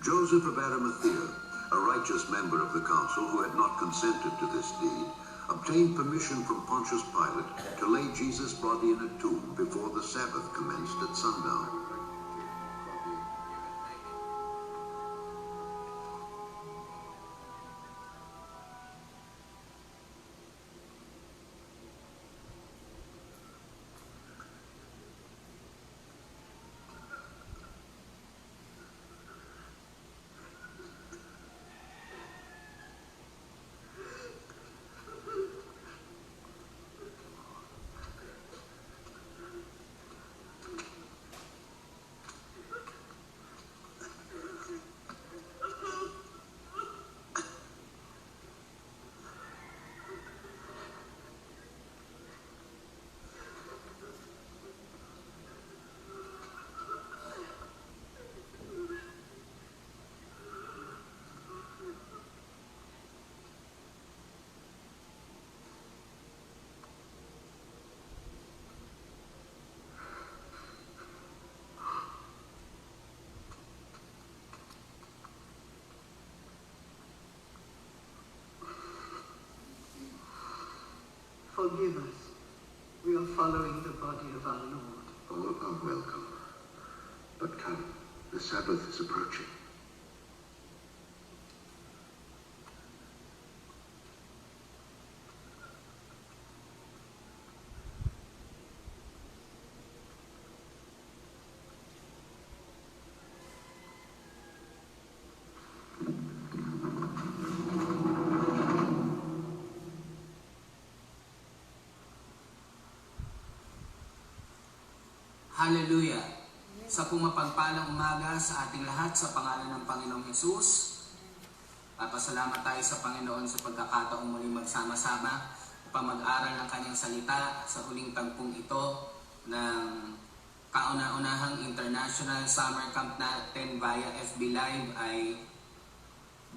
Joseph of Arimathea, a righteous member of the council who had not consented to this deed, obtained permission from Pontius Pilate to lay Jesus' body in a tomb before the Sabbath commenced at sundown. Forgive us. We are following the body of our Lord. All are welcome. But come, the Sabbath is approaching. Hallelujah! Sa pumapagpalang umaga sa ating lahat sa pangalan ng Panginoong Hesus, papasalamat tayo sa Panginoon sa pagkakataong muling magsama-sama upang mag-aral ng kanyang salita sa huling tagpong ito ng kauna-unahang International Summer Camp natin via FB Live. Ay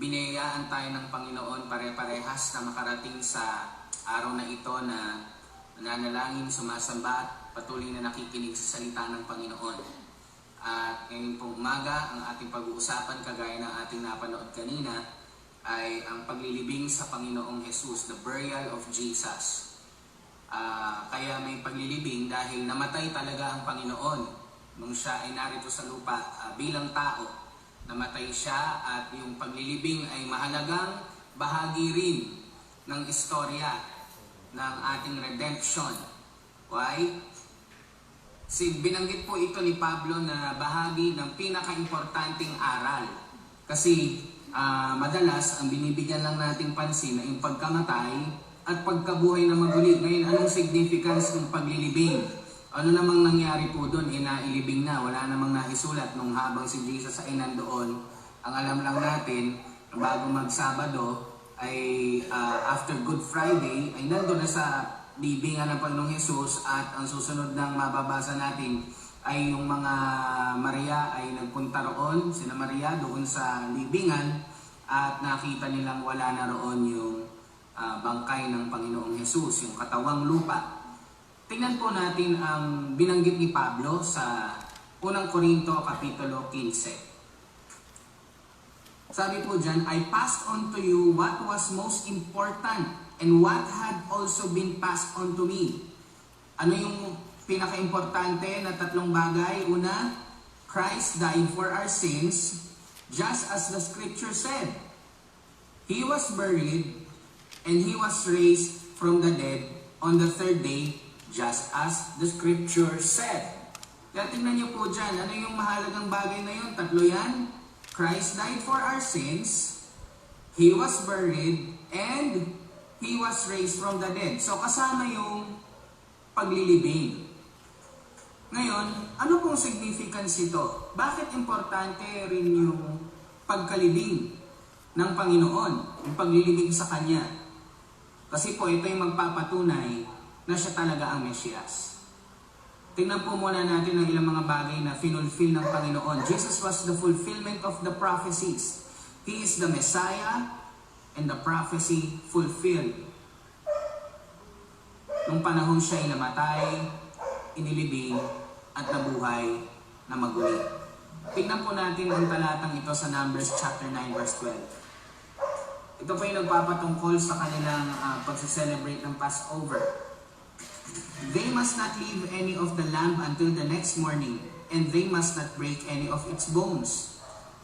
binayaan tayo ng Panginoon pare-parehas na makarating sa araw na ito na nananalangin, sumasamba at patuloy na nakikinig sa salita ng Panginoon. At ngayon pong umaga, ang ating pag-uusapan, kagaya ng ating napanood kanina, ay ang paglilibing sa Panginoong Hesus, the burial of Jesus. Kaya may paglilibing dahil namatay talaga ang Panginoon nung siya ay narito sa lupa bilang tao. Namatay siya at yung paglilibing ay mahalagang bahagi rin ng istorya ng ating redemption. Why? Binanggit po ito ni Pablo na bahagi ng pinaka-importanting aral. Kasi madalas ang binibigyan lang nating pansin na yung pagkamatay at pagkabuhay na maguli. Ngayon, anong significance ng paglilibing? Ano namang nangyari po doon? Nailibing na. Wala namang naisulat nung habang si Jesus ay nandoon. Ang alam lang natin, bago mag-Sabado, ay after Good Friday, ay nandoon na sa libingan ng Panginoong Hesus, at ang susunod ng mababasa natin ay yung mga Maria ay nagpunta roon, sina Maria doon sa libingan, at nakita nilang wala na roon yung bangkay ng Panginoong Hesus, yung katawang lupa. Tingnan po natin ang binanggit ni Pablo sa 1 Corinto Kapitulo 15. Sabi po dyan, I passed on to you what was most important and what had also been passed on to me. Ano yung pinaka-importante na tatlong bagay? Una, Christ died for our sins, just as the scripture said. He was buried, and He was raised from the dead on the third day, just as the scripture said. Kaya tingnan niyo po dyan, ano yung mahalagang bagay na yun? Tatlo yan. Christ died for our sins, He was buried, and He was raised from the dead. So kasama yung paglilibing. Ngayon, ano pong significance ito? Bakit importante rin yung pagkalibing ng Panginoon, yung paglilibing sa Kanya? Kasi po ito yung magpapatunay na siya talaga ang Mesiyas. Tingnan po muna natin ang ilang mga bagay na finulfill ng Panginoon. Jesus was the fulfillment of the prophecies. He is the Messiah, and the prophecy fulfilled. Nung panahon siya ay namatay, inilibing, at nabuhay na maguli. Tingnan po natin ang talatang ito sa Numbers chapter 9 verse 12. Ito po yung nagpapatungkol sa kanilang pag-celebrate ng Passover. They must not leave any of the lamb until the next morning, and they must not break any of its bones.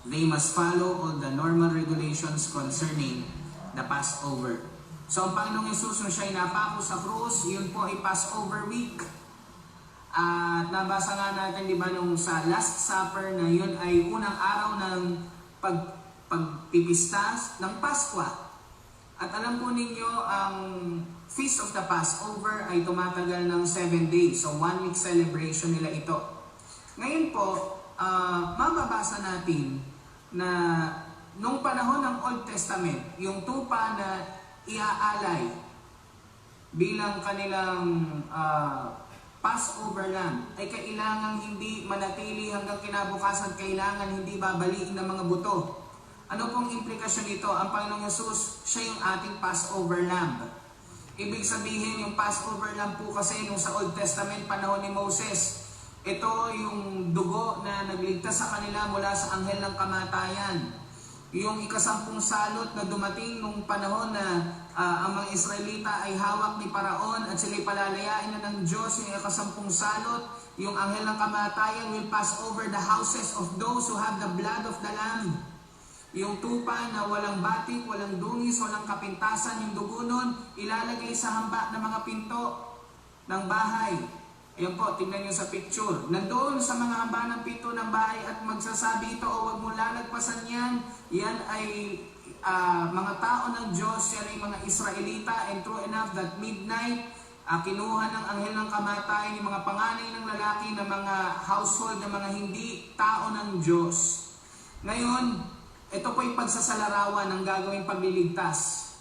They must follow all the normal regulations concerning the Passover. So ang Panginoong Yesus nung siya'y napako sa krus, yun po ay Passover week. At nabasa nga natin, di ba, nung sa Last Supper na yun ay unang araw ng pagpipista ng Paskwa. At alam po ninyo, ang Feast of the Passover ay tumatagal ng 7 days. So 1 week celebration nila ito. Ngayon po, mababasa natin na nung panahon ng Old Testament, yung tupa na iaalay bilang kanilang Passover lamb ay kailangan hindi manatili hanggang kinabukasan, kailangan hindi babaliin ng mga buto. Ano pong implikasyon nito? Ang Panginoong Yesus, siya yung ating Passover lamb. Ibig sabihin, yung Passover lamb po kasi nung sa Old Testament, panahon ni Moses, ito yung dugo na nagligtas sa kanila mula sa anghel ng kamatayan. Yung ikasampung salot na dumating nung panahon na ang mga Israelita ay hawak ni Paraon at sila'y palalayain na ng Diyos. Yung ikasampung salot, yung anghel ng kamatayan will pass over the houses of those who have the blood of the Lamb. Yung tupa na walang batik, walang dungis, walang kapintasan, yung dugo nun, ilalagay sa hamba ng mga pinto ng bahay. Ayan po, tingnan nyo sa picture. Nandoon sa mga hamba ng pinto ng bahay at magsasabi ito, o huwag mo lalagpasan yan. Yan ay mga tao ng Diyos, yan ay mga Israelita. And true enough that midnight, kinuha ng anghel ng kamatayan yung mga panganay ng lalaki ng mga household ng mga hindi tao ng Diyos. Ngayon, ito po yung pagsasalarawan ng gagawing pagliligtas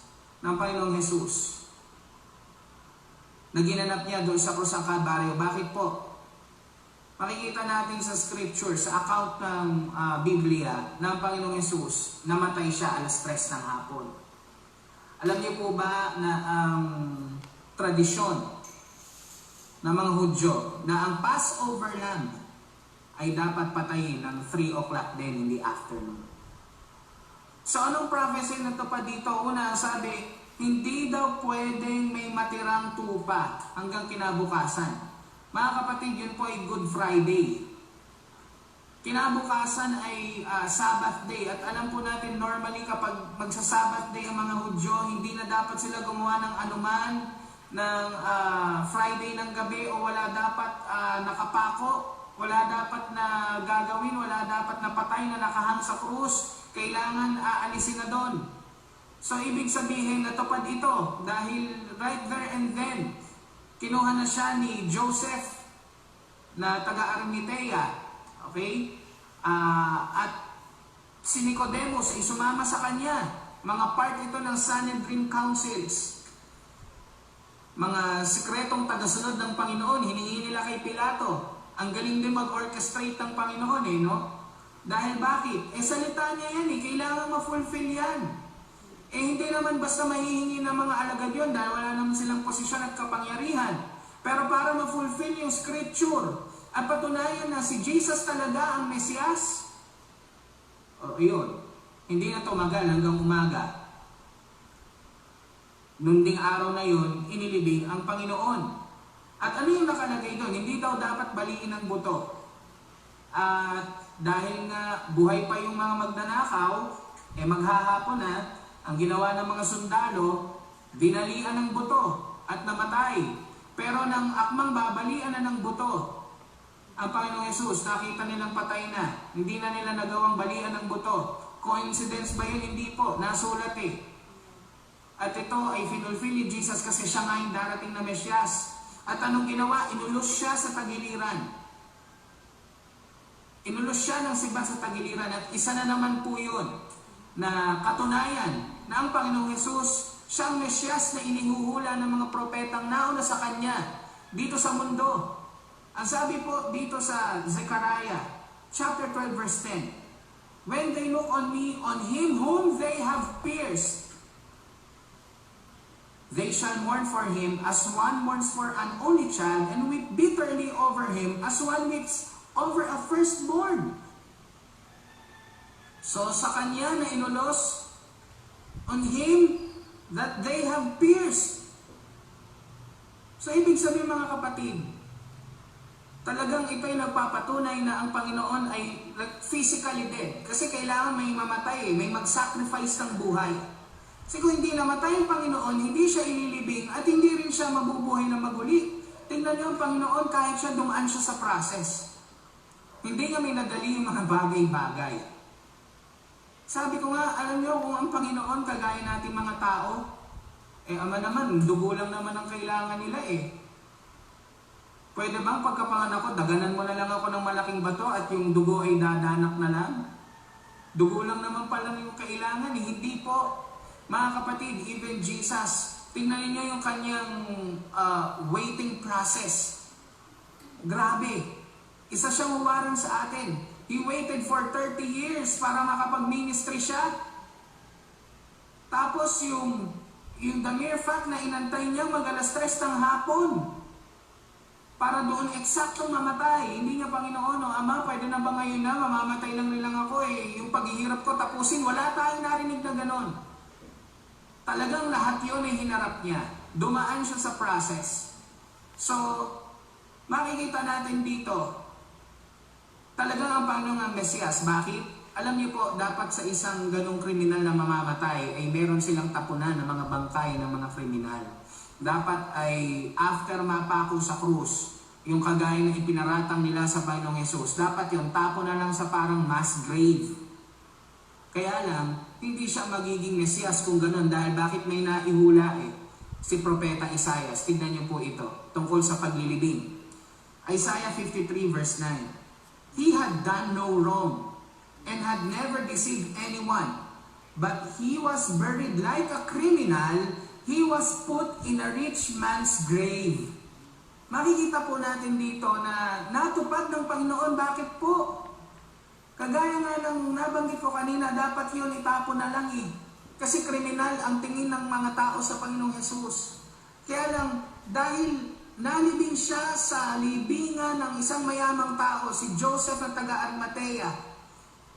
ng Panginoong Jesus na ginanap niya doon sa krus ng Kalbaryo. Bakit po? Makikita natin sa scripture, sa account ng Biblia, na ang Panginoong Yesus, namatay siya alas 3 ng hapon. Alam niyo po ba na ang tradisyon ng mga Hudyo, na ang Passover lamb ay dapat patayin ng 3 o'clock din in the afternoon. So anong prophecy na to pa dito? Una, sabi, hindi daw pwedeng may matirang tupa hanggang kinabukasan. Mga kapatid, yun po ay Good Friday. Kinabukasan ay Sabbath day. At alam po natin, normally kapag magsa-Sabbath day ang mga Hudyo, hindi na dapat sila gumawa ng anuman ng Friday ng gabi o wala dapat nakapako, wala dapat na gagawin, wala dapat na patay na nakahang sa krus. Kailangan aalisin na doon. So, ibig sabihin, natupad ito dahil right there and then, kinuha na siya ni Joseph na taga-Arimathea. Okay? At si Nicodemus ay sumama sa kanya. Mga part ito ng Sanhedrin Councils. Mga sikretong tagasunod ng Panginoon, hinihingi nila kay Pilato. Ang galing din mag-orchestrate ng Panginoon no? Dahil bakit? Salita niya yan kailangan ma-fulfill yan. Hindi naman basta mahihingi ng mga alagad yun dahil wala naman silang posisyon at kapangyarihan. Pero para ma-fulfill yung scripture at patunayan na si Jesus talaga ang Mesiyas, yun, hindi na tumagal hanggang umaga. Nung ding araw na yun, inilibing ang Panginoon. At ano yung nakalagay doon? Hindi daw dapat baliin ang buto. At dahil nga buhay pa yung mga magnanakaw, maghahapon na, ang ginawa ng mga sundalo, binalian ng buto at namatay. Pero nang akmang babalian na ng buto, ang Panginoong Yesus, nakita nilang patay na. Hindi na nila nagawang balian ng buto. Coincidence ba yun? Hindi po. Nasulat At ito ay finulfill ni Jesus kasi siya nga yung darating na Mesiyas. At anong ginawa? Inulos siya sa tagiliran. Inulos siya ng siba sa tagiliran. At isa na naman po yun na katunayan na ang Panginoong Yesus, siyang Mesiyas na inihuhula ng mga propetang nauna sa Kanya dito sa mundo. Ang sabi po dito sa Zechariah, chapter 12, verse 10, when they look on me, on Him whom they have pierced, they shall mourn for Him as one mourns for an only child, and weep bitterly over Him as one weeps over a firstborn. So sa Kanya na inulos, on Him that they have pierced. So ibig sabihin mga kapatid, talagang ito'y nagpapatunay na ang Panginoon ay physically dead. Kasi kailangan may mamatay, may mag-sacrifice ng buhay. Kasi kung hindi namatay ang Panginoon, hindi siya ililibing at hindi rin siya mabubuhay na maguli. Tingnan niyo ang Panginoon kahit siya dumaan siya sa process. Hindi niya minadali yung mga bagay-bagay. Sabi ko nga, alam niyo kung ang Panginoon kagaya nating mga tao, ama naman, dugo lang naman ang kailangan nila Pwede bang pagkapanganak ko, daganan mo na lang ako ng malaking bato at yung dugo ay dadanak na lang? Dugo lang naman pala yung kailangan. Hindi po. Mga kapatid, even Jesus, tingnan niyo yung kanyang waiting process. Grabe. Isa siyang uwarang sa atin. He waited for 30 years para makapag-ministry siya. Tapos yung the mere fact na inantay niya mag-alas 3 ng hapon para doon eksaktong mamatay. Hindi niya, Panginoon, Ama, pwede na ba ngayon na mamamatay lang nilang ako yung paghihirap ko tapusin. Wala tayong narinig na ganon. Talagang lahat yun ay hinarap niya. Dumaan siya sa process. So, makikita natin dito, talagang ang Panginoon ang Mesiyas. Bakit? Alam niyo po, dapat sa isang ganong kriminal na mamamatay ay meron silang tapunan ng mga bangkay ng mga kriminal. Dapat ay after mapako sa krus, yung kagaya na ipinaratang nila sa Panginoong Hesus, dapat yung tapo na lang sa parang mass grave. Kaya lang, hindi siya magiging Mesiyas kung ganun dahil bakit may naihula si Propeta Isaias. Tignan niyo po ito, tungkol sa paglilibing. Isaiah 53 verse 9. He had done no wrong and had never deceived anyone, but he was buried like a criminal. He was put in a rich man's grave. Makikita po natin dito na natupad ng Panginoon. Bakit po? Kagaya nga ng nabanggit ko kanina, dapat yun itapon na lang Kasi kriminal ang tingin ng mga tao sa Panginoong Hesus. Kaya lang, dahil nalibing siya sa libingan ng isang mayamang tao, si Joseph na taga-Arimatea,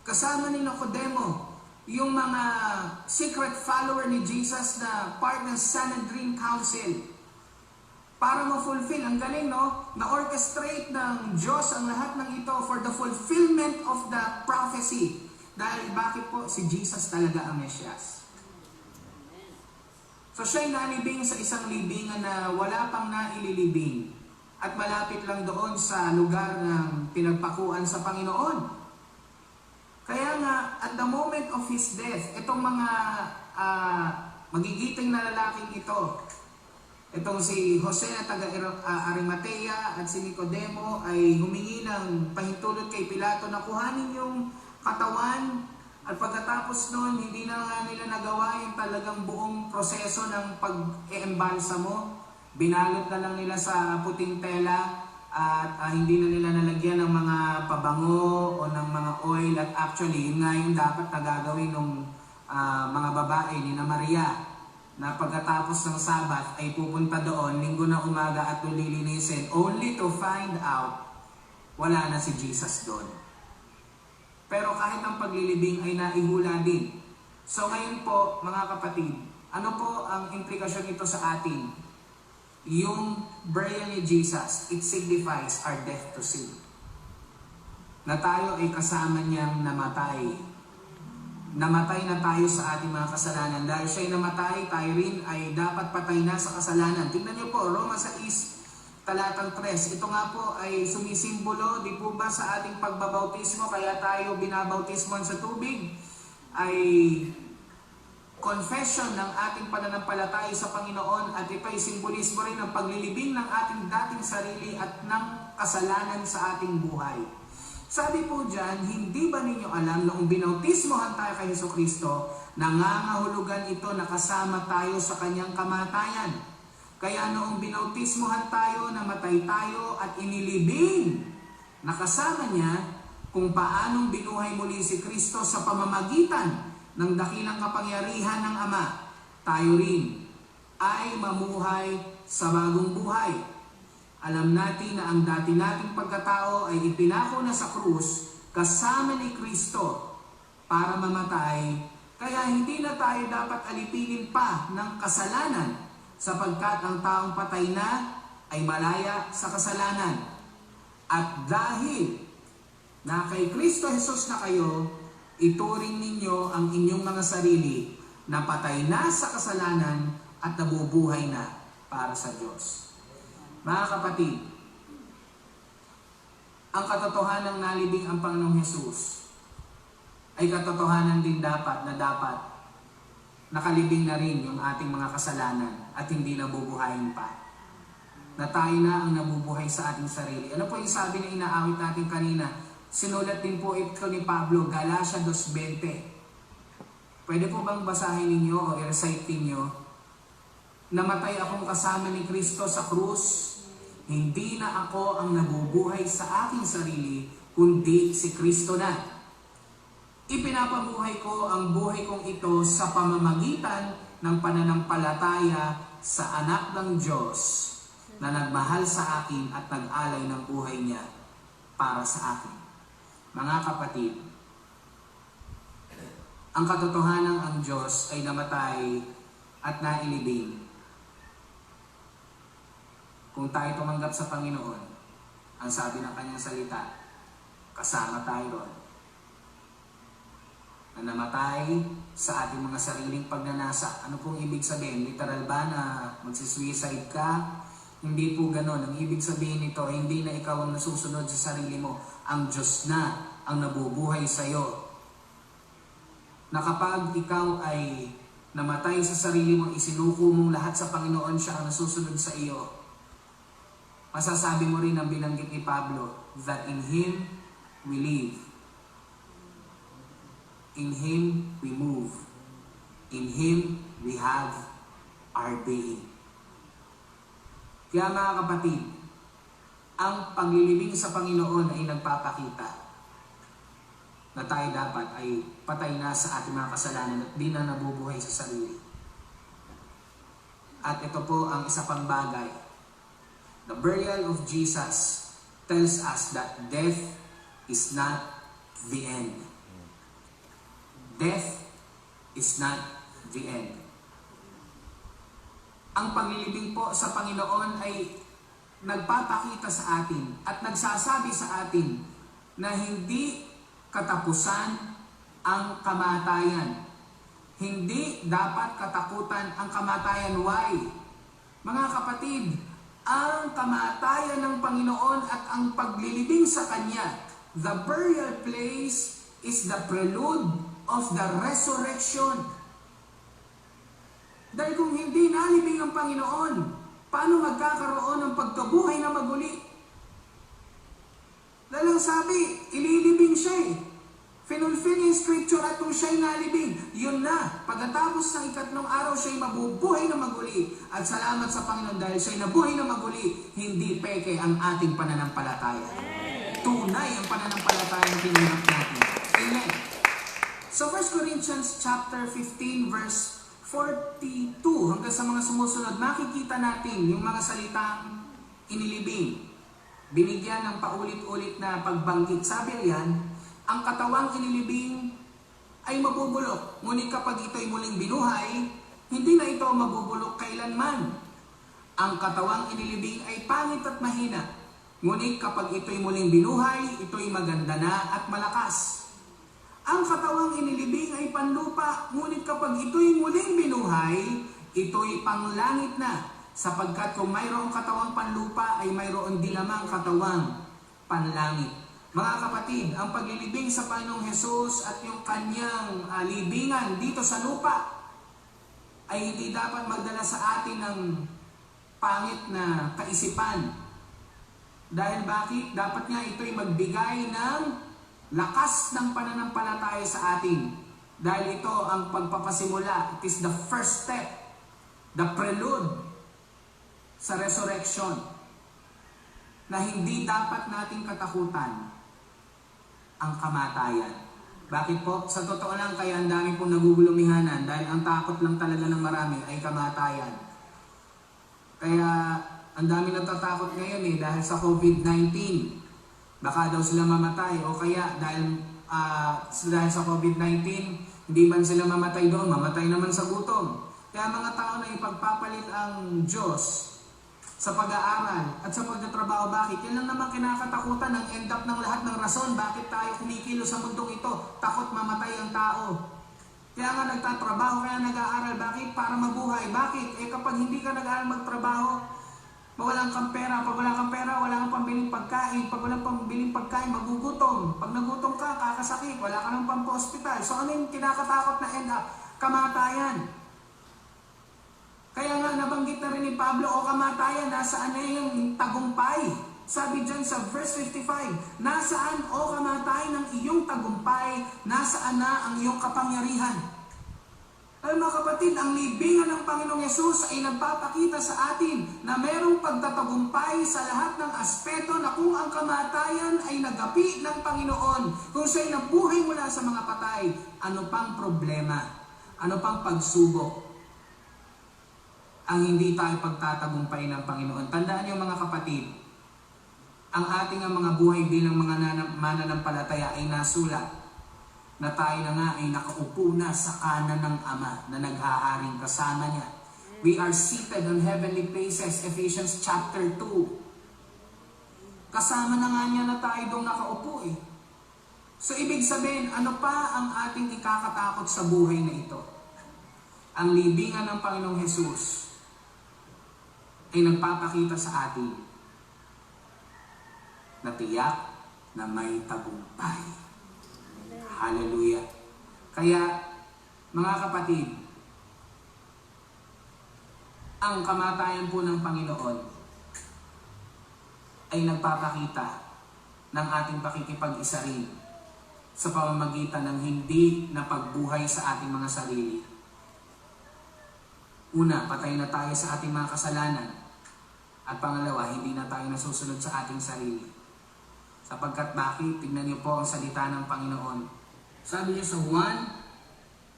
kasama ni Nicodemo, yung mga secret follower ni Jesus na part ng Sanhedrin Council, para ma-fulfill, ang galing na-orchestrate ng Diyos ang lahat ng ito for the fulfillment of the prophecy. Dahil bakit po? Si Jesus talaga ang Mesiyas. So siya'y nalibing sa isang libingan na wala pang naililibing at malapit lang doon sa lugar ng pinagpakuan sa Panginoon. Kaya nga, at the moment of His death, itong mga magigiting na lalaking ito, itong si Jose na taga-Arimatea at si Nicodemo ay humingi ng pahintulot kay Pilato na kuhanin yung katawan. At pagkatapos nun, hindi na nga nila nagawa yung talagang buong proseso ng pag-eembalsamo. Binalot na lang nila sa puting tela at hindi na nila nalagyan ng mga pabango o ng mga oil. At actually, yun nga yung dapat na gagawin ng mga babae ni na Maria, na pagkatapos ng Sabat ay pupunta doon, linggo na umaga at lilinisin, only to find out wala na si Jesus doon. Pero kahit ang paglilibing ay naihula din. So ngayon po, mga kapatid, ano po ang implikasyon nito sa atin? Yung burial ni Jesus, it signifies our death to sin. Na tayo ay kasama niyang namatay. Namatay na tayo sa ating mga kasalanan. Dahil siya'y namatay, tayo rin ay dapat patay na sa kasalanan. Tingnan niyo po, Roma 6, talatang 3. Ito nga po ay sumisimbolo, di po ba, sa ating pagbabautismo, kaya tayo binabautismoan sa tubig, ay confession ng ating pananampalataya sa Panginoon at ito'y simbolismo rin ng paglilibing ng ating dating sarili at ng kasalanan sa ating buhay. Sabi po dyan, hindi ba ninyo alam noong binautismohan tayo kay Jesucristo, nangangahulugan ito na kasama tayo sa kanyang kamatayan. Kaya noong binautismohan tayo, namatay tayo at inilibing, nakasama niya kung paanong binuhay muli si Kristo sa pamamagitan ng dakilang kapangyarihan ng Ama, tayo rin ay mamuhay sa bagong buhay. Alam natin na ang dati nating pagkatao ay ipinako na sa krus kasama ni Kristo para mamatay, kaya hindi na tayo dapat alipinin pa ng kasalanan, sapagkat ang taong patay na ay malaya sa kasalanan. At dahil na kay Kristo Jesus na kayo, ituring ninyo ang inyong mga sarili na patay na sa kasalanan at nabubuhay na para sa Diyos. Mga kapatid, ang katotohanan ng nalibing ang Panginoong Jesus ay katotohanan din dapat nakalibing na rin yung ating mga kasalanan at hindi nabubuhayin pa. Na tayo na ang nabubuhay sa ating sarili. Ano po yung sabi na inaawit natin kanina? Sinulat din po ito ni Pablo, Galatia 2:20. Pwede po bang basahin ninyo o i-recite ninyo? Namatay akong kasama ni Kristo sa krus, hindi na ako ang nabubuhay sa aking sarili, kundi si Kristo na. Ipinapabuhay ko ang buhay kong ito sa pamamagitan ng pananampalataya sa anak ng Diyos na nagmahal sa akin at nag-alay ng buhay niya para sa akin. Mga kapatid, ang katotohanan ang Diyos ay namatay at nailibing. Kung tayo tumanggap sa Panginoon, ang sabi ng kanyang salita, kasama tayo doon. Na namatay sa ating mga sariling pagnanasa. Ano pong ibig sabihin? Literal ba na magsisuicide ka? Hindi po ganon. Ang ibig sabihin nito, hindi na ikaw ang nasusunod sa sarili mo. Ang Diyos na ang nabubuhay sa iyo. Na kapag ikaw ay namatay sa sarili mo, isinuko mong lahat sa Panginoon, siya ang nasusunod sa iyo. Masasabi mo rin ang binanggit ni Pablo, that in Him we live. In Him we move. In Him we have our being. Kaya mga kapatid, ang paglilibing sa Panginoon ay nagpapakita na tayo dapat ay patay na sa ating mga kasalanan at di na nabubuhay sa sarili. At ito po ang isa pang bagay. The burial of Jesus tells us that death is not the end. Death is not the end. Ang paglilibing po sa Panginoon ay nagpapakita sa atin at nagsasabi sa atin na hindi katapusan ang kamatayan. Hindi dapat katakutan ang kamatayan. Why? Mga kapatid, ang kamatayan ng Panginoon at ang paglilibing sa Kanya, the burial place is the prelude of the resurrection. Dahil kung hindi nalibing ang Panginoon, paano magkakaroon ng pagkabuhay na maguli? Dahil ang sabi, ililibing siya eh. Finulfill yung scripture at kung siya'y nalibing, yun na. Pagkatapos ng ikatlong araw, siya'y mabubuhay na maguli. At salamat sa Panginoon dahil siya'y nabuhay na maguli, hindi peke ang ating pananampalataya. Tunay ang pananampalataya na tinanggap natin. Amen. So 1 Corinthians chapter 15 verse 42 hanggang sa mga sumusunod, makikita natin yung mga salitang inilibing. Binigyan ng paulit-ulit na pagbanggit. Sabi riyan, ang katawang inilibing ay mabubulok. Ngunit kapag ito'y muling binuhay, hindi na ito mabubulok kailanman. Ang katawang inilibing ay pangit at mahina. Ngunit kapag ito'y muling binuhay, ito'y maganda na at malakas. Ang katawang inilibing ay panlupa, ngunit kapag ito'y muling binuhay, ito'y panglangit na. Sapagkat kung mayroong katawang panlupa, ay mayroon din lamang katawang panlangit. Mga kapatid, ang paglilibing sa Panginoong Hesus at yung kanyang libingan dito sa lupa, ay hindi dapat magdala sa atin ng pangit na kaisipan. Dahil bakit? Dapat nga ito'y magbigay ng lakas ng pananampalataya sa atin. Dahil ito ang pagpapasimula. It is the first step. The prelude sa resurrection. Na hindi dapat nating katakutan ang kamatayan. Bakit po? Sa totoo lang, kaya ang dami pong nagugulumihanan dahil ang takot lang talaga ng marami ay kamatayan. Kaya ang dami natatakot ngayon dahil sa COVID-19. Baka daw sila mamatay o kaya dahil dahil sa COVID-19, hindi man sila mamatay doon, mamatay naman sa gutom. Kaya mga tao na ipagpapalit ang Diyos sa pag-aaral at sa pagtatrabaho. Bakit? Yan lang naman kinakatakutan ang end up ng lahat ng rason. Bakit tayo kumikilo sa mundong ito? Takot mamatay ang tao. Kaya nga nagtatrabaho, kaya nag-aaral. Bakit? Para mabuhay. Bakit? Kapag hindi ka nag-aaral magtrabaho, walang kang pera. Pag wala kang pera, wala kang pambiling pagkain. Pag walang pambiling pagkain, magugutom. Pag nagutom ka, kakasakit. Wala ka ng pampa-hospital. So ano yung kinakatakot na end up? Kamatayan. Kaya nga nabanggit na rin ni Pablo, o kamatayan, nasaan na yung tagumpay? Sabi dyan sa verse 55, nasaan o kamatayan ng iyong tagumpay? Nasaan na ang iyong kapangyarihan? Ay mga kapatid, ang libingan ng Panginoong Yesus ay nagpapakita sa atin na merong pagtatagumpay sa lahat ng aspeto na kung ang kamatayan ay nagapi ng Panginoon, kung siya'y nabuhay mula sa mga patay, ano pang problema? Ano pang pagsubok ang hindi tayo pagtatagumpay ng Panginoon? Tandaan niyo mga kapatid, ang ating mga buhay bilang mga mananampalataya ay nasulat na tayo na nga ay nakaupo na sa kanan ng Ama na nag-aaring kasama niya. We are seated on heavenly places, Ephesians chapter 2. Kasama na nga niya na tayo doon nakaupo eh. So ibig sabihin, ano pa ang ating ikakatakot sa buhay na ito? Ang libingan ng Panginoong Hesus ay nagpapakita sa atin na tiyak na may tagumpay. Hallelujah. Kaya, mga kapatid, ang kamatayan po ng Panginoon ay nagpapakita ng ating pakikipag-isa rin sa pamamagitan ng hindi na pagbuhay sa ating mga sarili. Una, patay na tayo sa ating mga kasalanan. At pangalawa, hindi na tayo nasusunod sa ating sarili. Sapagkat bakit? Tignan niyo po ang salita ng Panginoon. Sabi niya sa Juan,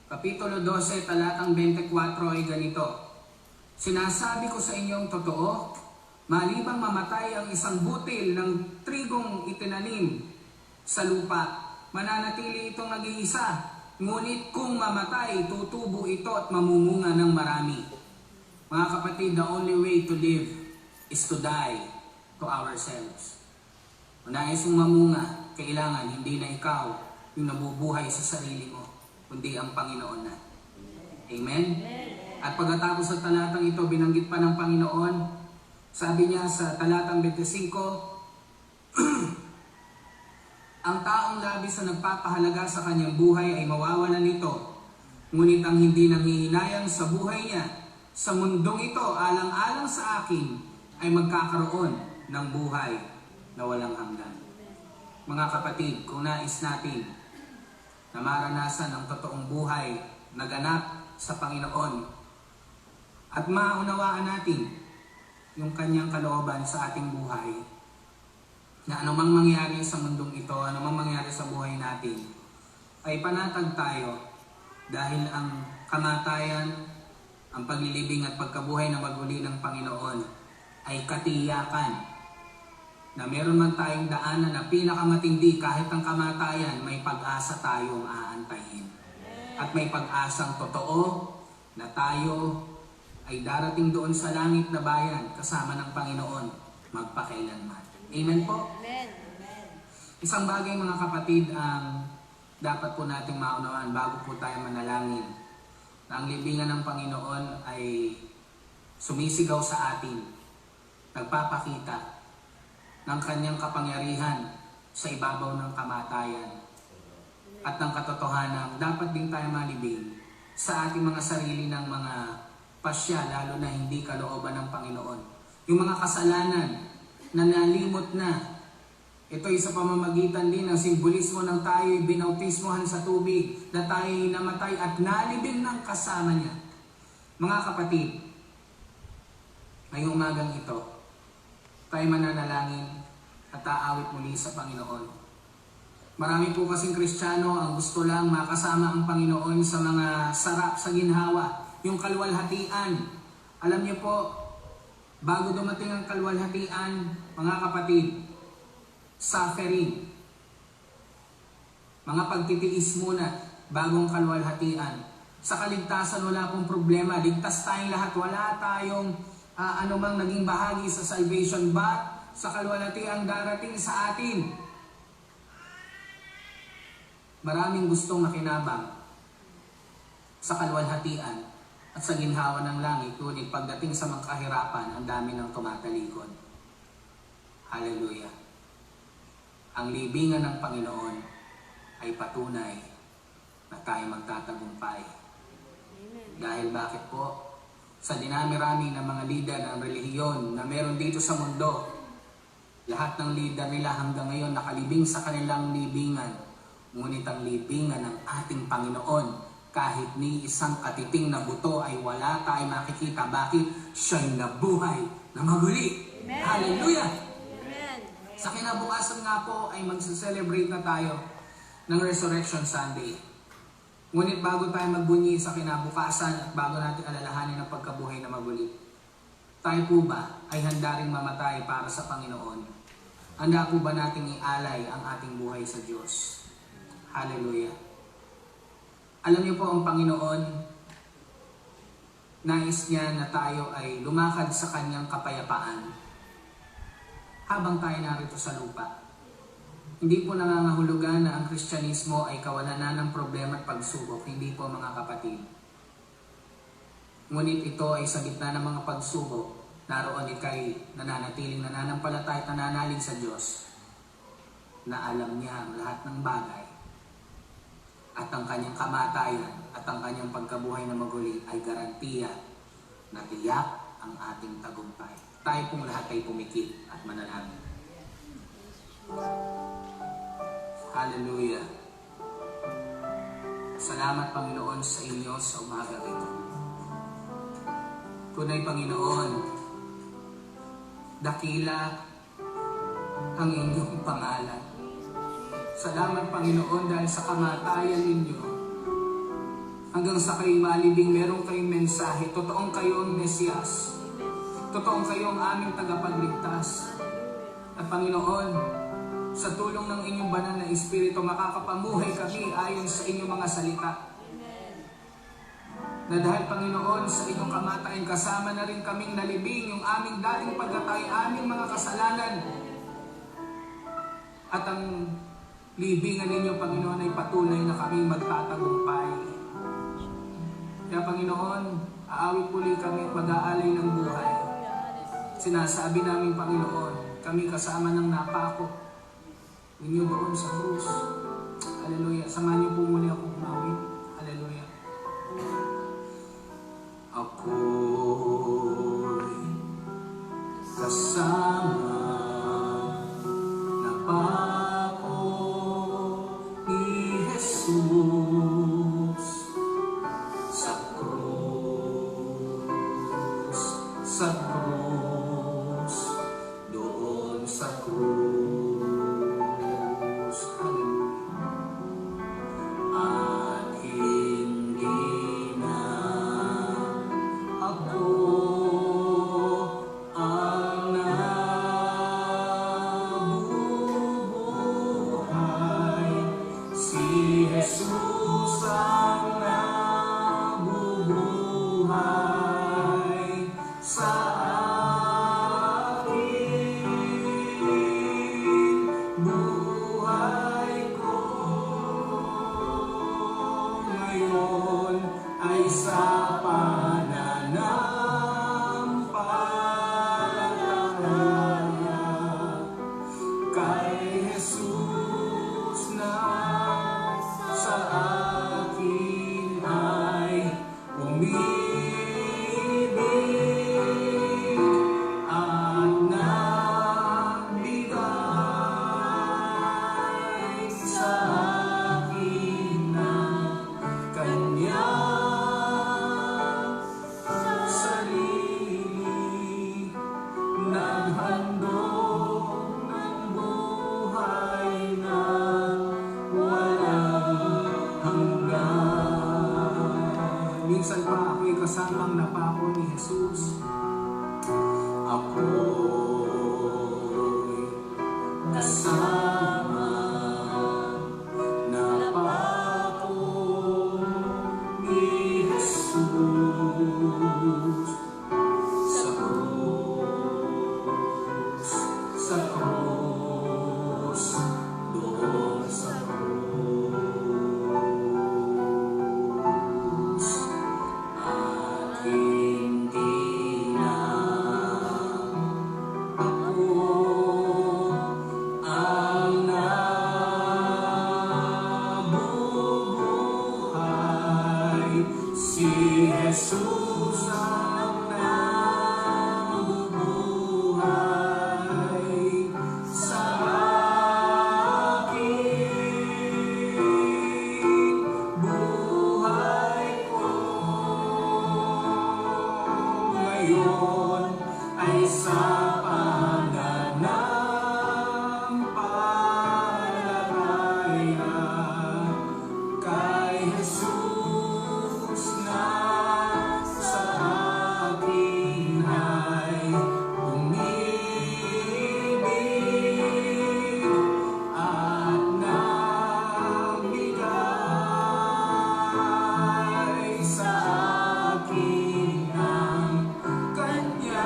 Kapitulo 12, talatang 24 ay ganito. Sinasabi ko sa inyong totoo, malibang mamatay ang isang butil ng trigong itinanim sa lupa, mananatili itong nag-iisa. Ngunit kung mamatay, tutubo ito at mamumunga ng marami. Mga kapatid, the only way to live is to die to ourselves. Kung nais mong mamunga, kailangan hindi na ikaw yung nabubuhay sa sarili mo, kundi ang Panginoon na. Amen? At pagkatapos sa talatang ito, binanggit pa ng Panginoon, sabi niya sa talatang 25, ang taong labis na nagpapahalaga sa kanyang buhay ay mawawalan nito. Ngunit ang hindi nanghihinayang sa buhay niya, sa mundong ito, alang-alang sa akin, ay magkakaroon ng buhay na walang hanggan. Mga kapatid, kung nais natin na maranasan ang totoong buhay na ganap sa Panginoon at maunawaan natin yung kanyang kalooban sa ating buhay, na anumang mangyari sa mundong ito, anumang mangyari sa buhay natin, ay panatag tayo dahil ang kamatayan, ang paglilibing at pagkabuhay na maguli ng Panginoon ay katiyakan na meron man tayong daanan na pinakamatindi. Kahit ang kamatayan, may pag-asa tayong aantayin. At may pag-asang totoo na tayo ay darating doon sa langit na bayan kasama ng Panginoon magpakailanman. Amen po? Amen. Isang bagay mga kapatid ang dapat po nating maunawaan bago po tayo manalangin, na ang libingan ng Panginoon ay sumisigaw sa atin, nagpapakita ng kanyang kapangyarihan sa ibabaw ng kamatayan at ng katotohanan. Dapat din tayo malibing sa ating mga sarili ng mga pasya, lalo na hindi kalooban ng Panginoon. Yung mga kasalanan na nalimot na, ito'y sa pamamagitan din ng simbolismo ng tayo'y binautismohan sa tubig, na tayo'y namatay at nalibing ng kasama niya. Mga kapatid, ngayong umagang ito, tayo mananalangin at aawit muli sa Panginoon. Marami po kasing Kristiyano ang gusto lang makasama ang Panginoon sa mga sarap sa ginhawa, yung kalwalhatian. Alam niyo po, bago dumating ang kalwalhatian, mga kapatid, suffering. Mga pagtitiis muna, bagong kaluwalhatian. Sa kaligtasan, wala pong problema. Ligtas tayong lahat. Wala tayong anumang naging bahagi sa salvation. But sa kaluwalhatian darating sa atin, maraming gustong makinabang sa kaluwalhatian at sa ginhawa ng langit. Ngunit pagdating sa mga kahirapan, ang dami ng tumatalikod. Hallelujah. Ang libingan ng Panginoon ay patunay na tayo magtatagumpay. Amen. Dahil bakit po? Sa dinami-rami ng mga lider ng relihiyon na meron dito sa mundo, lahat ng lider nila hanggang ngayon nakalibing sa kanilang libingan. Ngunit ang libingan ng ating Panginoon, kahit ni isang katiting na buto ay wala tayong makikita. Bakit? Siya'y nabuhay na maguli. Amen. Hallelujah! Amen. Sa kinabukasan nga po ay magse-celebrate na tayo ng Resurrection Sunday. Ngunit bago tayo magbunyi sa kinabukasan at bago natin alalahanin ang pagkabuhay na maguli, tayo po ba ay handa ring mamatay para sa Panginoon? Handa po ba nating ialay ang ating buhay sa Diyos? Hallelujah! Alam niyo po ang Panginoon, nais niya na tayo ay lumakad sa kanyang kapayapaan habang tayo narito sa lupa. Hindi po nangangahulugan na ang Kristyanismo ay kawalan ng problema at pagsubok. Hindi po, mga kapatid. Ngunit ito ay sa gitna ng mga pagsubok, naroon ikay nananatiling nananampalataya at nananalig sa Diyos na alam niya ang lahat ng bagay at ang kanyang kamatayan at ang kanyang pagkabuhay na maguli ay garantiya na tiyak ang ating tagumpay. Tayo pong lahat ay pumikit at manalangin. Hallelujah. Salamat, Panginoon, sa inyo sa umaga ito. Tunay, Panginoon, dakila ang inyong pangalan. Salamat, Panginoon, dahil sa kamatayan ninyo, hanggang sa kayo malibing, meron kayong mensahe. Totoong kayong Mesiyas. Totoong kayong aming tagapagligtas. At Panginoon, sa tulong ng inyong banal na Espiritu, makakapamuhay kami ayon sa inyong mga salita. Na dahil, Panginoon, sa inyong kamatayan, kasama na rin kaming nalibing yung aming dating pagkatay, aming mga kasalanan. At ang libingan ninyo, Panginoon, ay patunay na kami magtatagumpay. Kaya, Panginoon, aawit muli kami at mag-aalay ng buhay. Sinasabi namin, Panginoon, kami kasama ng napako ninyo doon sa krus. Hallelujah. Samahan niyo po muli akong umawit. Hallelujah. Ako'y kasama napako ni Jesus sa krus, doon sa krus. Minsan pa ako'y kasamang napako ni Jesus. Ako'y kasama na Jesus ang nabubuhay sa aking buhay ko. Ngayon ay sa pananampalataya kay Jesus na sa akin ay umibig at nagbigay sa akin ang kanyang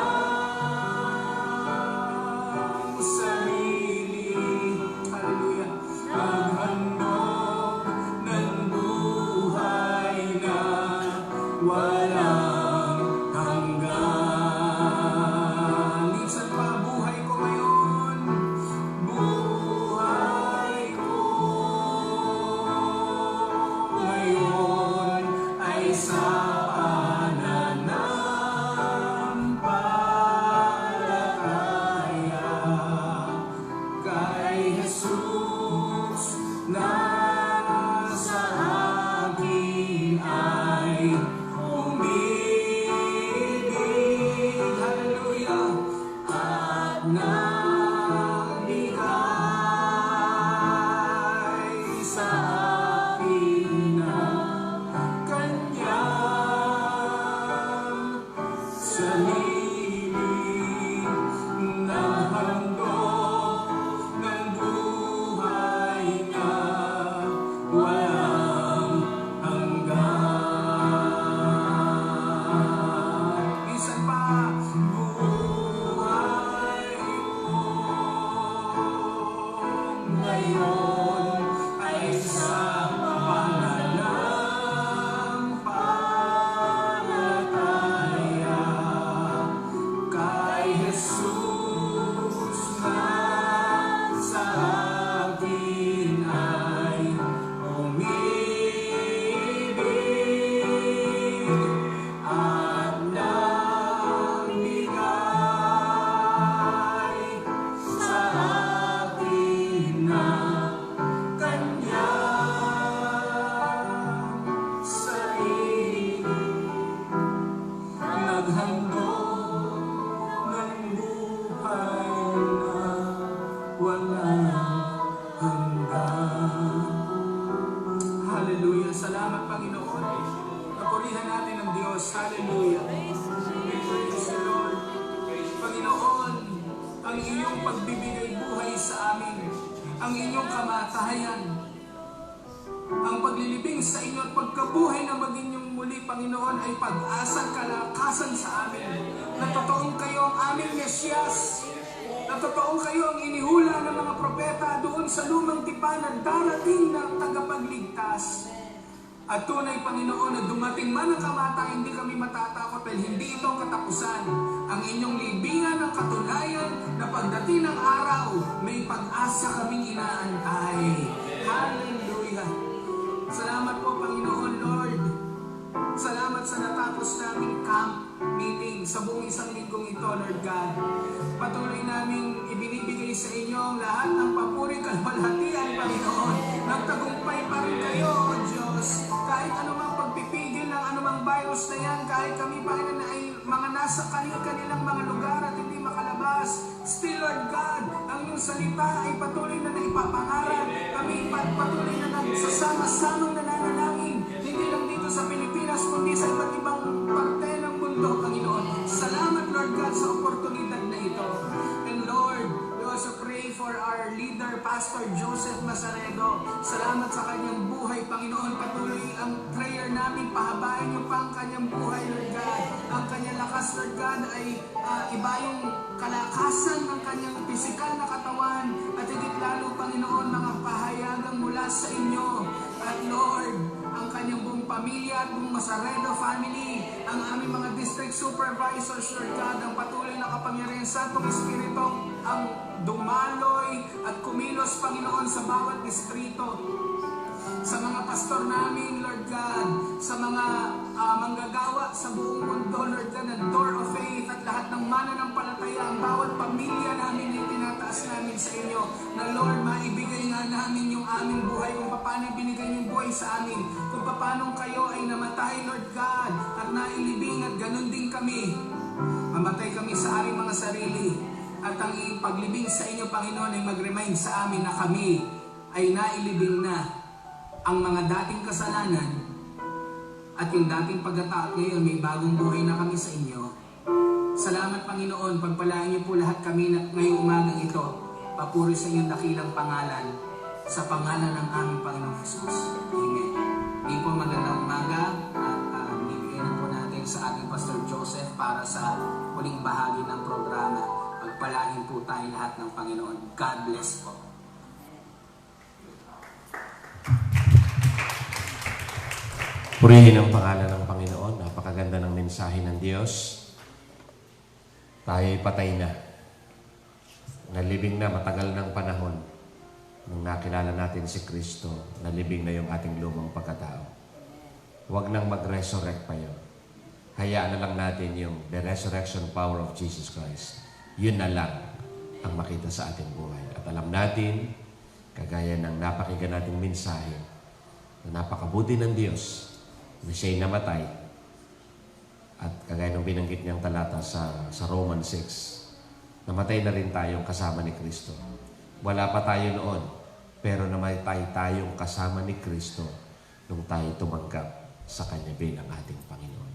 sarili. Hallelujah. Maghandog ng buhay na walang hanggan. Minsan pa buhay ko ngayon, buhay ko ngayon ay sa pananampalataya kay Jesus na sa akin ay umibig. Hallelujah. At nagbigay sa akin ng kanyang sarili. Naghandog ng buhay na walang hanggan. Minsan pa, buhay ko ngayon ay sa pananampalataya kay Jesus na sa akin ay umibig at nagbigay sa akin ng kanyang sarili. Naghandog ng buhay na walang hanggan. Hallelujah. Salamat, Panginoon. Papurihan natin ang Diyos. Hallelujah. Praise the Lord. Panginoon, ang iyong pagbibigay buhay sa amin, ang inyong kamatayan, ang paglilibing sa inyo at pagkabuhay na maginyong muli, Panginoon, ay pag-asang kalakasan sa amin. Na totoong kayo ang aming Mesyas. Na totoong kayo ang inihula ng mga propeta doon sa lumang tipan, darating ng tagapagligtas. At tunay, Panginoon, na dumating man ang kamatayan, hindi kami matatakot dahil hindi ito ang katapusan. Ang inyong libingan ang katunayan na pagdating ng araw, may pag-asa kaming inaantay. Hallelujah! Salamat po, Panginoon, Lord. Salamat sa natapos naming camp meeting sa buong isang linggong ito, Lord God. Patuloy naming ibinibigay sa inyo ang lahat ng papuri kalwalhatian, Panginoon. Nagtagumpay pa rin kayo, O Diyos. Kahit anumang pagpipigil ng anumang virus na yan, kahit kami, Panginoon, ay mga nasa kanilang mga lugar at hindi makalabas, still, Lord God, ang iyong salita ay patuloy na naipapangaral. Kami patuloy na nagsasama-samang nananalangin, hindi lang dito sa Pilipinas, kundi sa iba't ibang parte ng mundo, Panginoon. Salamat, Lord God, sa oportunidad na ito. And Lord, we also pray for our leader, Pastor Joseph Masaredo. Salamat sa kanyang buhay, Panginoon. Patuloy ang prayer namin, pahabain niyo pa ang kanyang buhay, Lord God. Ang kanyang lakas, Lord God, ay iba yung kalakasan ng kanyang pisikal na katawan. At higit lalo, Panginoon, mga pahayagang mula sa inyo. At Lord, ang kanyang buong pamilya at buong Masaredo family, ang aming mga district supervisors, Lord God, ang patuloy na kapangyarihan sa Santong Espiritu, ang dumaloy at kumilos, Panginoon, sa bawat distrito. sa mga pastor namin, Lord God, sa mga manggagawa sa buong mundo, Lord God, ng Door of Faith at lahat ng mananampalataya, ang bawat pamilya namin ay tinataas namin sa inyo, na Lord, maibigay nga namin yung aming buhay, kung paano binigay yung buhay sa amin, kung paano kayo ay namatay, Lord God, at nailibing, at ganun din kami. Mamatay kami sa aming mga sarili, at ang paglibing sa inyo, Panginoon, ay mag-remind sa amin na kami ay nailibing na ang mga dating kasalanan at yung dating pagkatao. Ngayon may bagong buhay na kami sa inyo. Salamat, Panginoon, pagpalain niyo po lahat kami na ngayong umagang ito. Papuri sa inyong dakilang pangalan, sa pangalan ng aming Panginoong Jesus. Amen. Ngayon po magandang umaga, at binibigyan na po natin sa ating Pastor Joseph para sa huling bahagi ng programa. Pagpalain po tayo lahat ng Panginoon. God bless po. Purihin ang pangalan ng Panginoon. Napakaganda ng mensahe ng Diyos. Tayo'y patay na. Nalibing na matagal ng panahon. Nung nakilala natin si Kristo, nalibing na yung ating lumang pagkatao. Huwag nang mag-resurrect pa yun. Hayaan na lang natin yung the resurrection power of Jesus Christ. Yun na lang ang makita sa ating buhay. At alam natin, kagaya ng napakinggan nating mensahe, na napakabuti ng Diyos, na siya'y namatay. At kagaya ng binanggit niyang talata sa Romans 6, namatay na rin tayong kasama ni Kristo. Wala pa tayo noon, pero namatay tayong kasama ni Kristo nung tayo tumanggap sa Kanya bilang ating Panginoon.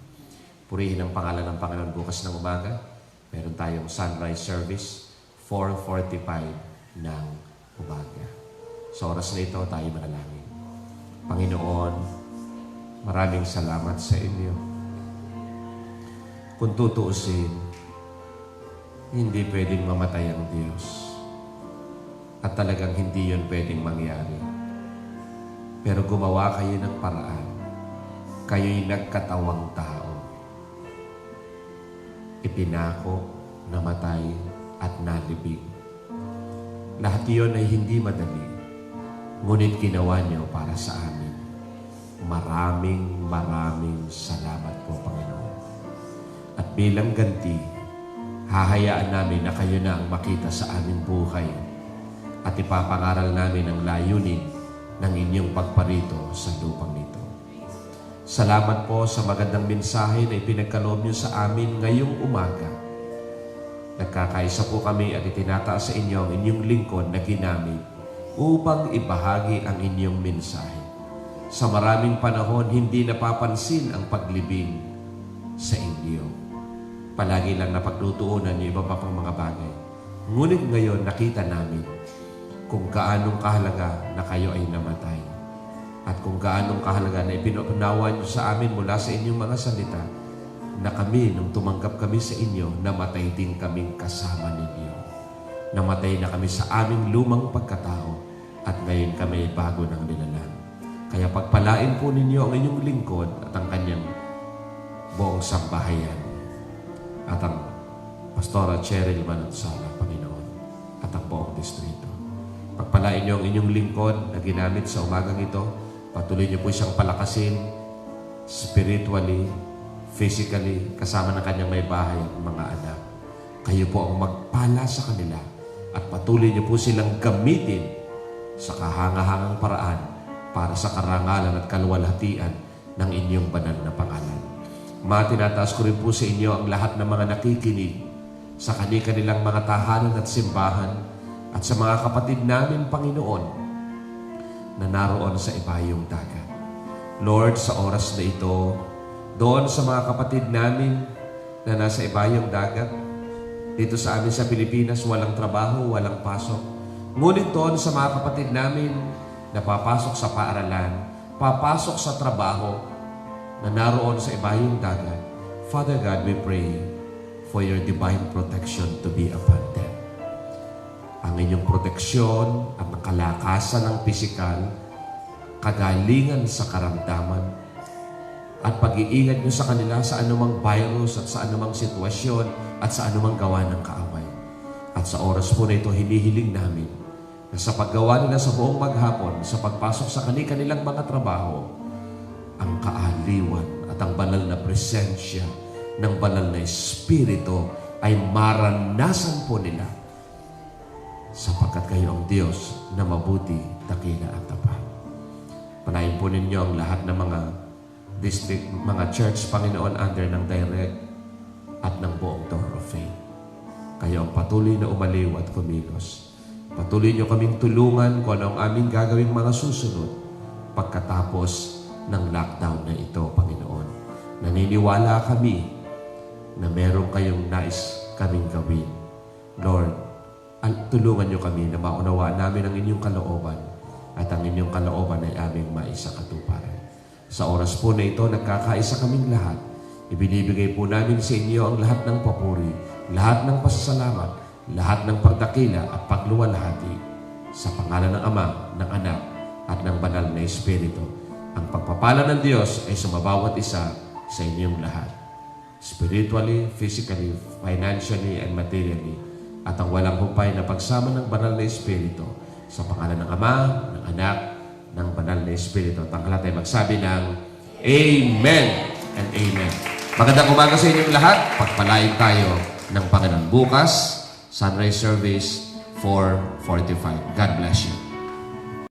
Purihin ang pangalan ng Panginoon bukas ng umaga. Meron tayong sunrise service, 4:45 ng umaga. Sa oras na ito, tayo manalangin. Panginoon, maraming salamat sa inyo. Kung tutuusin, hindi pwedeng mamatay ang Diyos. At talagang hindi yun pwedeng mangyari. Pero gumawa kayo ng paraan. Kayo'y nagkatawang tao. Ipinako, namatay, at nalibing. Lahat iyon ay hindi madali. Ngunit ginawa niyo para sa amin. Maraming salamat po, Panginoon. At bilang ganti, hahayaan namin na kayo na ang makita sa aming buhay at ipapangaral namin ang layunin ng inyong pagparito sa lupang nito. Salamat po sa magandang mensahe na ipinagkaloob niyo sa amin ngayong umaga. Nagkakaisa po kami at itinataas sa inyo ang inyong lingkod na ginamit upang ibahagi ang inyong mensahe. Sa maraming panahon, hindi napapansin ang paglibing sa inyo. Palagi lang napagtutuunan niyo iba pa pang mga bagay. Ngunit ngayon, nakita namin kung gaanong kahalaga na kayo ay namatay. At kung gaanong kahalaga na ipinaunawa niyo sa amin mula sa inyong mga salita, na kami, nung tumanggap kami sa inyo, namatay din kaming kasama ninyo. Namatay na kami sa aming lumang pagkatao at ngayon kami bago ng nilalang. Kaya pagpalain po ninyo ang inyong lingkod at ang kanyang buong sambahayan at ang Pastora Cheryl Manansala, Panginoon, at ang buong distrito. Pagpalain niyo ang inyong lingkod na ginamit sa umagang ito. Patuloy niyo po siyang palakasin spiritually, physically, kasama ng kanyang may bahay at mga anak. Kayo po ang magpala sa kanila at patuloy niyo po silang gamitin sa kahangahangang paraan para sa karangalan at kaluwalhatian ng inyong banal na pangalan. Tinataas ko rin po sa inyo ang lahat ng mga nakikinig sa kanilang mga tahanan at simbahan at sa mga kapatid namin, Panginoon, na naroon sa ibayong dagat. Lord, sa oras na ito, doon sa mga kapatid namin na nasa ibayong dagat, dito sa amin sa Pilipinas, walang trabaho, walang pasok. Ngunit doon sa mga kapatid namin na papasok sa paaralan, papasok sa trabaho, na naroon sa ibayong dagat, Father God, we pray for your divine protection to be upon them. Ang inyong proteksyon at kalakasan ng pisikal, kagalingan sa karamdaman, at pag-iingat nyo sa kanila sa anumang virus at sa anumang sitwasyon at sa anumang gawa ng kaaway. At sa oras po na ito, hinihiling namin na sa paggawa nila sa buong maghapon, sa pagpasok sa kanilang mga trabaho, ang kaaliwan at ang banal na presensya ng banal na Espiritu ay maranasan po nila sapagkat kayo ang Diyos na mabuti, dakila at tapat. Panayin po ninyo ang lahat ng mga district, mga church, Panginoon, under ng direct at ng buong Door of Faith. Kayo ang patuloy na umaliw at kumilos. Patuloy nyo kaming tulungan kung ano ang aming gagawing mga susunod pagkatapos ng lockdown na ito, Panginoon. Naniniwala kami na meron kayong nais kaming gawin. Lord, tulungan nyo kami na maunawaan namin ang inyong kalooban at ang inyong kalooban ay aming maisakatuparan. Sa oras po na ito, nagkakaisa kaming lahat. Ibinibigay po namin sa inyo ang lahat ng papuri, lahat ng pasasalamat, lahat ng pagdakila at pagluwalhati sa pangalan ng Ama, ng Anak, at ng Banal na Espiritu. Ang pagpapala ng Diyos ay sa bawat isa sa inyong lahat. Spiritually, physically, financially, and materially. At ang walang humpay na pagsama ng Banal na Espiritu sa pangalan ng Ama, ng Anak, ng Banal na Espiritu. At ang lahat ay magsabi ng Amen and Amen. Magandang umaga sa inyong lahat. Pagpalain tayo ng Panginoon. Bukas, sunrise service 4:45. God bless you.